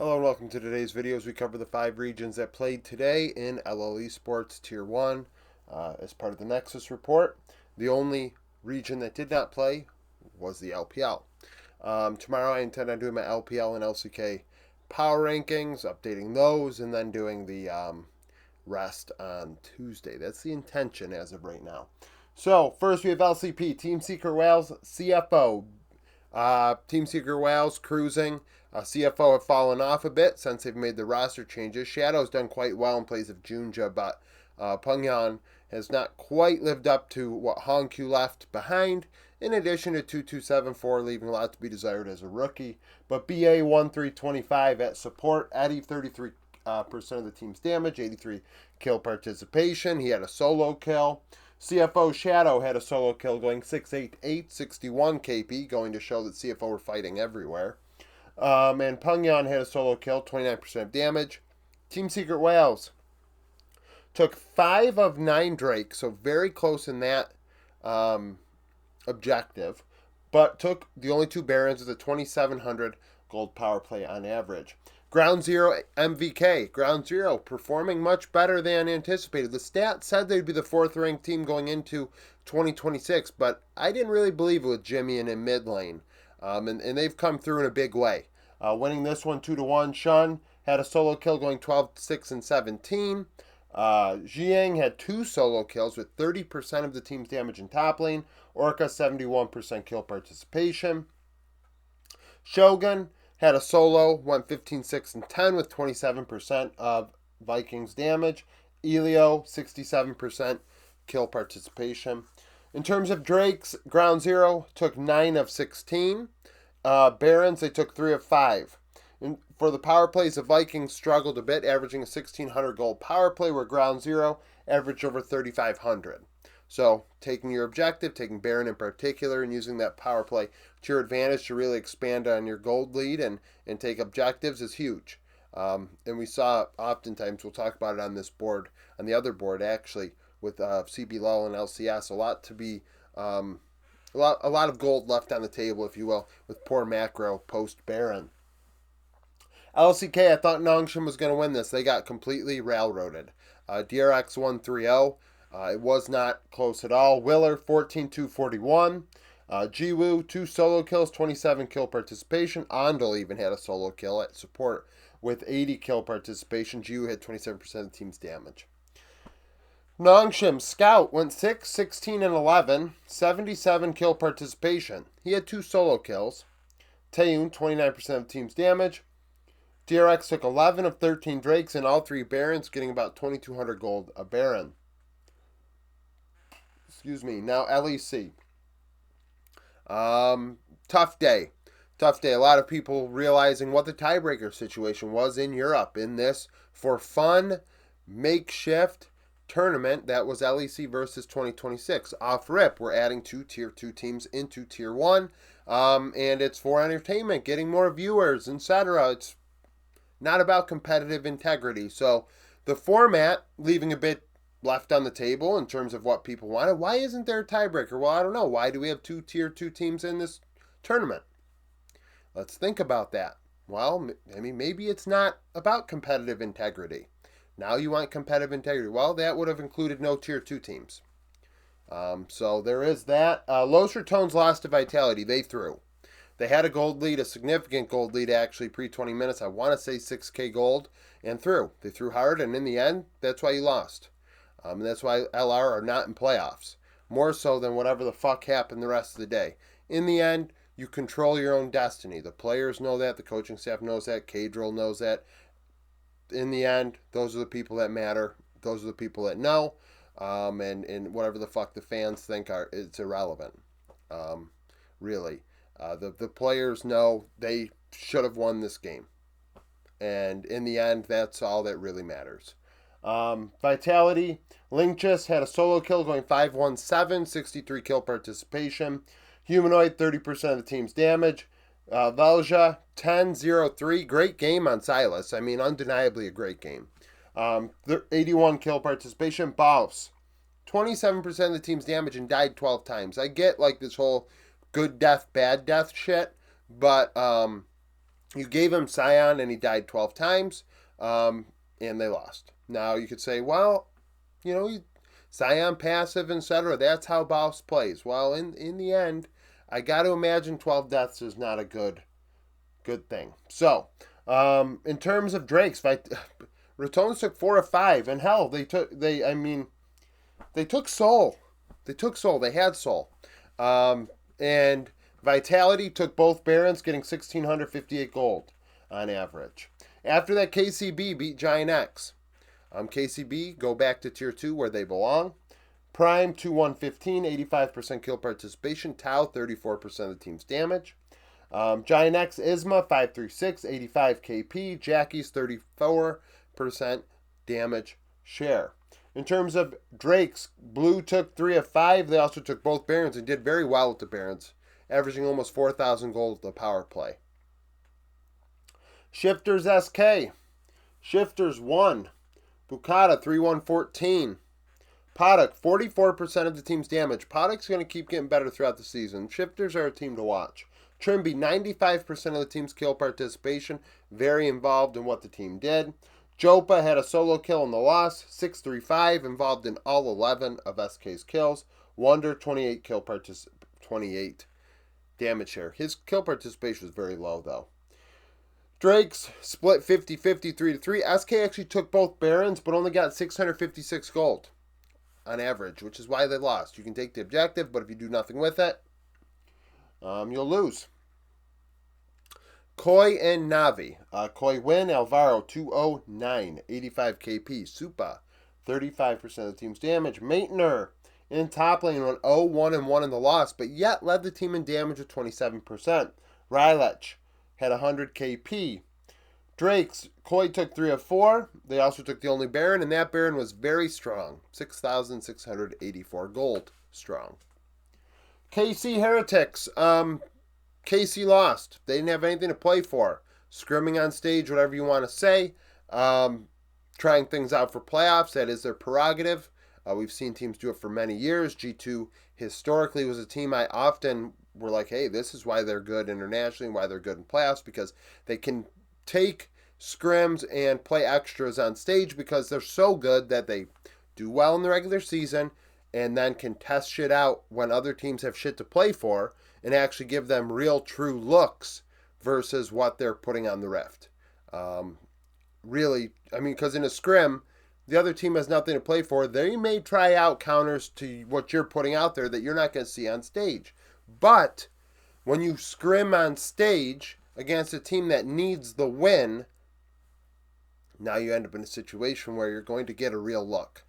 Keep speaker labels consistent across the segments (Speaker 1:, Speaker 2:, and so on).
Speaker 1: Hello and welcome to today's video as we cover the 5 regions that played today in LLE Sports Tier 1 as part of the Nexus report. The only region that did not play was the LPL. Tomorrow I intend on doing my LPL and LCK power rankings, updating those, and then doing the rest on Tuesday. That's the intention as of right now. So first we have LCP, Team Secret Whales, CFO. Team Secret Whales cruising. CFO have fallen off a bit since they've made the roster changes. Shadow's done quite well in place of Junja, but Pengyan has not quite lived up to what Hongq left behind, in addition to 2274 leaving a lot to be desired as a rookie. But BA 1325 at support, Eddie 33% of the team's damage, 83 kill participation. He had a solo kill. CFO Shadow had a solo kill going 688, 61 KP, going to show that CFO were fighting everywhere. And Pengyan had a solo kill, 29% damage. Team Secret Whales took 5 of 9 Drakes, so very close in that objective, but took the only 2 Barons with a 2700 gold power play on average. Ground Zero MVK. Ground Zero performing much better than anticipated. The stats said they'd be the 4th ranked team going into 2026, but I didn't really believe it with Jimmy in mid lane. And they've come through in a big way. Winning this one 2-1. Shun had a solo kill going 12, 6, and 17. Jiang had 2 solo kills with 30% of the team's damage in top lane. Orca 71% kill participation. Shogun had a solo, went 15, 6, and 10 with 27% of Vikings damage. Elio, 67% kill participation. In terms of Drakes, Ground Zero took 9 of 16. Barons, they took 3 of 5. And for the power plays, the Vikings struggled a bit, averaging a 1,600 gold power play, where Ground Zero averaged over 3,500. So taking your objective, taking Baron in particular, and using that power play to your advantage to really expand on your gold lead and take objectives is huge. And we saw oftentimes, we'll talk about it on this board, on the other board actually, with CBLOL and LCS, a lot to be, a lot of gold left on the table, if you will, with poor macro post Baron. LCK, I thought Nongshim was going to win this. They got completely railroaded. DRX 1-3-0. It was not close at all. Willer 14-2-41. Jiwoo 2 solo kills, 27 kill participation. Andal even had a solo kill at support with 80 kill participation. Jiwoo had 27% of the team's damage. Nongshim Scout went 6, 16, and 11, 77 kill participation. He had 2 solo kills. Taeyun 29% of the team's damage. DRX took 11 of 13 Drakes and all 3 Barons, getting about 2,200 gold a Baron. Excuse me. Now LEC. Tough day. Tough day. A lot of people realizing what the tiebreaker situation was in Europe in this for fun makeshift tournament that was LEC versus 2026. Off rip, we're adding 2 Tier 2 teams into Tier 1. And it's for entertainment, getting more viewers, etc. It's not about competitive integrity. So the format, leaving a bit left on the table in terms of what people wanted. Why isn't there a tiebreaker? Well, I don't know. Why do we have 2 Tier 2 teams in this tournament? Let's think about that. Well, I mean, maybe it's not about competitive integrity. Now you want competitive integrity. Well, that would have included no Tier 2 teams. So there is that. Los Ratones lost to Vitality. They threw. They had a gold lead, a significant gold lead actually, pre-20 minutes. I want to say 6k gold, and threw. They threw hard, and in the end, that's why you lost. And that's why LR are not in playoffs. More so than whatever the fuck happened the rest of the day. In the end, you control your own destiny. The players know that. The coaching staff knows that. Cadril knows that. In the end, those are the people that matter. Those are the people that know. And whatever the fuck the fans think it's irrelevant. Really. The players know they should have won this game. And in the end, that's all that really matters. Vitality, Linkchus had a solo kill going 5-1-7, 63 kill participation. Humanoid, 30% of the team's damage. Velja, 10-0-3. Great game on Silas. I mean, undeniably a great game. 81 kill participation. Baus, 27% of the team's damage and died 12 times. I get like this whole good death, bad death shit, but You gave him Scion and he died 12 times, and they lost. Now you could say, well, Scion passive, etc. That's how Boss plays. Well, in the end, I got to imagine 12 deaths is not a good thing. So, in terms of Drakes, Ratones took 4 of 5, and hell, they took Soul. They took Soul. They had Soul, and Vitality took both Barons, getting 1,658 gold on average. After that, KCB beat Giant X. KCB go back to Tier 2 where they belong. Prime 2-1-15, 85% kill participation. Tau 34% of the team's damage. Giant X Isma 536, 85 KP. Jackie's 34% damage share. In terms of Drakes, Blue took 3 of 5. They also took both Barons and did very well with the Barons, averaging almost 4,000 gold at the power play. Shifters SK. Shifters 1. Bukata 3-1-14. Poddock 44% of the team's damage. Poddock's going to keep getting better throughout the season. Shifters are a team to watch. Trimby 95% of the team's kill participation. Very involved in what the team did. Jopa had a solo kill in the loss. 6-3-5, involved in all 11 of SK's kills. Wonder 28 damage share. His kill participation was very low though. Drakes split 50-50, 3-3. SK actually took both Barons, but only got 656 gold on average, which is why they lost. You can take the objective, but if you do nothing with it, you'll lose. Koi and Navi. Koi win. Alvaro 209, 85 KP. Supa 35% of the team's damage. Maintner in top lane went 0-1-1 in the loss, but yet led the team in damage with 27%. Rylech had 100 KP. Drakes, Koi took 3 of 4. They also took the only Baron, and that Baron was very strong. 6,684 gold strong. KC Heretics. KC lost. They didn't have anything to play for. Scrimming on stage, whatever you want to say. Trying things out for playoffs. That is their prerogative. We've seen teams do it for many years. G2 historically was a team I often were like, hey, this is why they're good internationally, why they're good in playoffs, because they can take scrims and play extras on stage because they're so good that they do well in the regular season and then can test shit out when other teams have shit to play for and actually give them real true looks versus what they're putting on the Rift. Really, I mean, because in a scrim, the other team has nothing to play for. They may try out counters to what you're putting out there that you're not going to see on stage. But when you scrim on stage against a team that needs the win, now you end up in a situation where you're going to get a real look.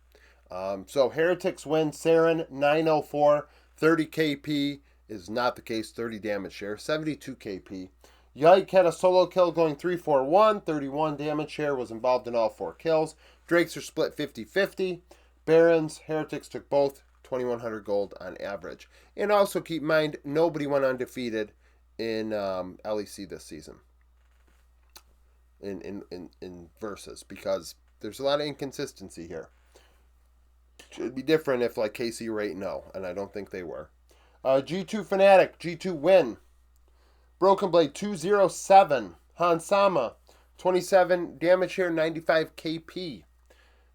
Speaker 1: So Heretics win. Saren 904, 30 KP is not the case. 30 damage share, 72 KP. Yike had a solo kill going 3-4-1, 31 damage share, was involved in all 4 kills. Drakes are split 50-50. Barons, Heretics took both, 2,100 gold on average. And also keep in mind, nobody went undefeated in LEC this season. In versus, because there's a lot of inconsistency here. It'd be different if like KC were 8-0, and I don't think they were. G2 Fnatic, G2 win. Broken Blade 207. Hansama 27 damage here, 95 KP.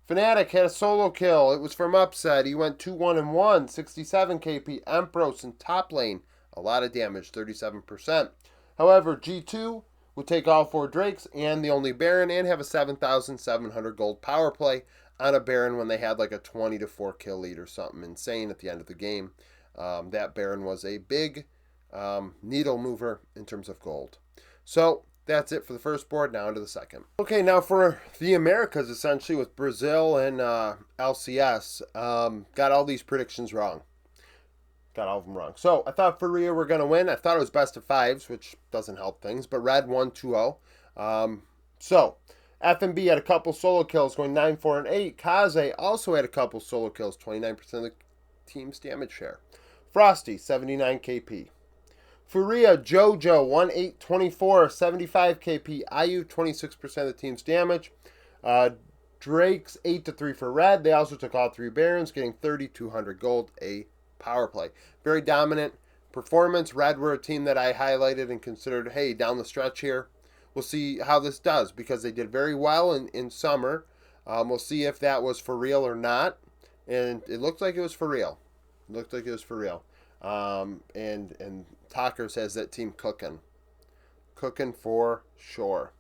Speaker 1: Fnatic had a solo kill. It was from upset. He went 2-1-1, 67 KP. Empros in top lane, a lot of damage, 37%. However, G2 will take all 4 Drakes and the only Baron and have a 7,700 gold power play on a Baron when they had like a 20-4 kill lead or something insane at the end of the game. That Baron was a big needle mover in terms of gold. So that's it for the first board. Now into the second. Okay, now for the Americas, essentially with Brazil and LCS. Got all these predictions wrong. Got all of them wrong. So I thought Faria were going to win. I thought it was best of 5s, which doesn't help things. But Red won 2-0. So FNB had a couple solo kills going 9-4-8. Kaze also had a couple solo kills, 29% of the team's damage share. Frosty, 79 KP. Furia, Jojo, 1-8-24, 75 KP. IU, 26% of the team's damage. Drakes, 8-3 for Red. They also took all 3 Barons, getting 3,200 gold a power play. Very dominant performance. Red were a team that I highlighted and considered, hey, down the stretch here, we'll see how this does, because they did very well in summer. We'll see if that was for real or not. And it looked like it was for real. It looked like it was for real. And Talker says that team cooking. Cooking for sure.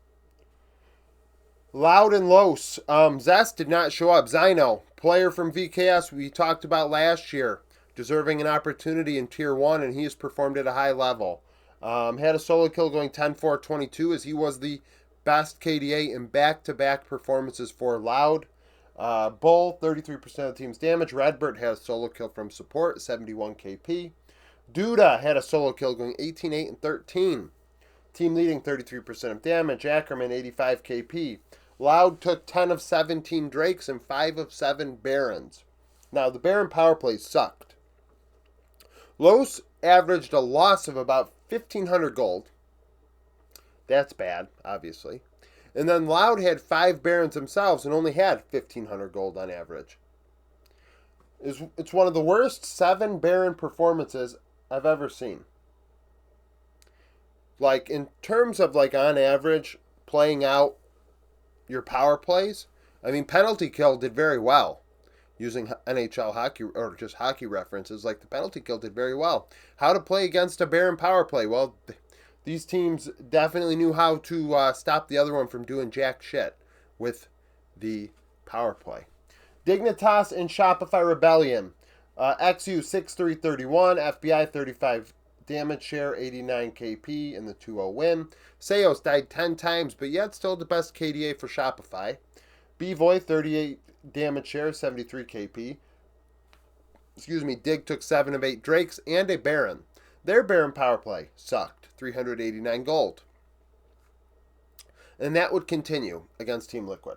Speaker 1: Loud and Los. Zest did not show up. Zyno, player from VKS we talked about last year, deserving an opportunity in Tier 1, and he has performed at a high level. Had a solo kill going 10-4-22 as he was the best KDA in back-to-back performances for Loud. Bull, 33% of the team's damage. Redbird had a solo kill from support, 71 KP. Duda had a solo kill going 18-8-13. Team leading 33% of damage. Ackerman, 85 KP. Loud took 10 of 17 Drakes and 5 of 7 Barons. Now, the Baron power plays sucked. Los averaged a loss of about 1,500 gold. That's bad, obviously. And then Loud had 5 Barons themselves and only had 1,500 gold on average. It's one of the worst 7 Baron performances I've ever seen. Like, in terms of, like, on average, playing out your power plays, I mean, Penalty Kill did very well. Using NHL hockey, or just hockey references, like, the Penalty Kill did very well. How to play against a Baron power play? Well, these teams definitely knew how to stop the other one from doing jack shit with the power play. Dignitas and Shopify Rebellion. XU 6331, FBI 35 damage share, 89 KP in the 2-0 win. Seos died 10 times, but yet still the best KDA for Shopify. B-Voy 38 damage share, 73 KP. Dig took 7 of 8 Drakes and a Baron. Their Baron power play sucked, 389 gold. And that would continue against Team Liquid.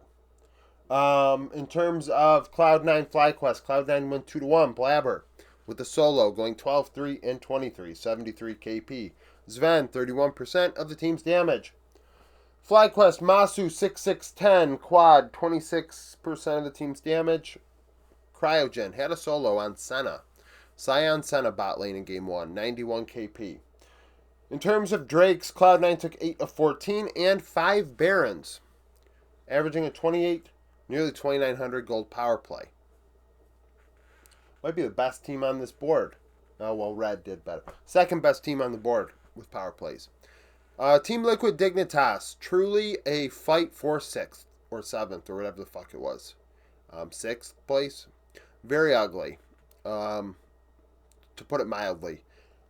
Speaker 1: In terms of Cloud9 FlyQuest, Cloud9 went 2-1. Blabber with the solo going 12-3 and 23, 73 KP. Sven, 31% of the team's damage. FlyQuest, Masu, 6-6-10. Quad, 26% of the team's damage. Cryogen had a solo on Senna. Scion Senna bot lane in Game 1, 91 KP. In terms of Drakes, Cloud9 took 8 of 14 and 5 Barons, averaging a 28, nearly 2,900 gold power play. Might be the best team on this board. Oh, well, Red did better. Second best team on the board with power plays. Team Liquid Dignitas, truly a fight for 6th or 7th or whatever the fuck it was. 6th place. Very ugly, to put it mildly.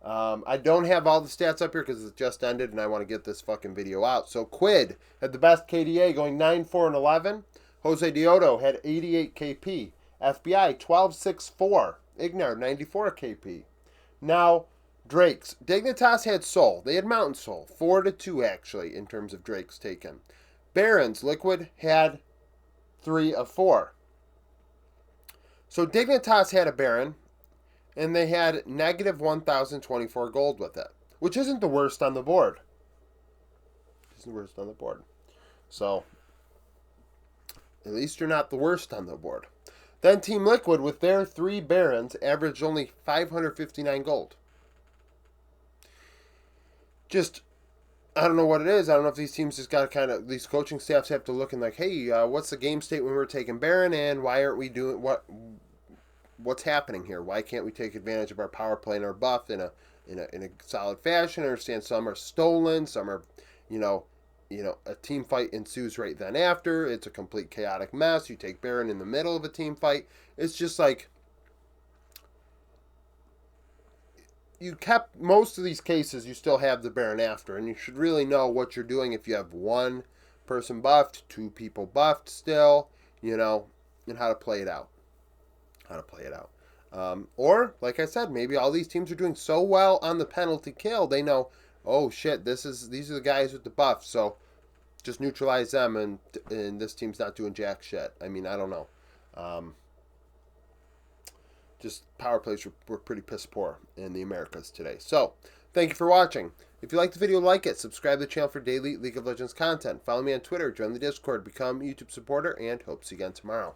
Speaker 1: I don't have all the stats up here because it just ended and I want to get this fucking video out. So Quid had the best KDA going 9-4-11. Jose Diodo had 88 KP. FBI 12-6-4. Ignar 94 KP. Now, Drakes. Dignitas had Soul. They had Mountain Soul. 4-2 actually in terms of Drakes taken. Barons, Liquid had 3 of 4. So Dignitas had a Baron, and they had negative 1,024 gold with it, which isn't the worst on the board. So, at least you're not the worst on the board. Then Team Liquid, with their 3 Barons, averaged only 559 gold. Just, I don't know what it is. I don't know if these teams just got to kind of, these coaching staffs have to look and like, hey, what's the game state when we're taking Baron, and why aren't we doing, what's happening here? Why can't we take advantage of our power play and our buff in a solid fashion? I understand some are stolen, some are, a team fight ensues right then after. It's a complete chaotic mess. You take Baron in the middle of a team fight. It's just like, you kept, most of these cases, you still have the Baron after, and you should really know what you're doing if you have 1 person buffed, 2 people buffed still, and how to play it out. Or, like I said, maybe all these teams are doing so well on the penalty kill, they know, oh shit, these are the guys with the buff, so just neutralize them, and this team's not doing jack shit. I mean, I don't know. Just power plays were pretty piss poor in the Americas today. So, thank you for watching. If you like the video, like it. Subscribe to the channel for daily League of Legends content. Follow me on Twitter, join the Discord, become a YouTube supporter, and hope to see you again tomorrow.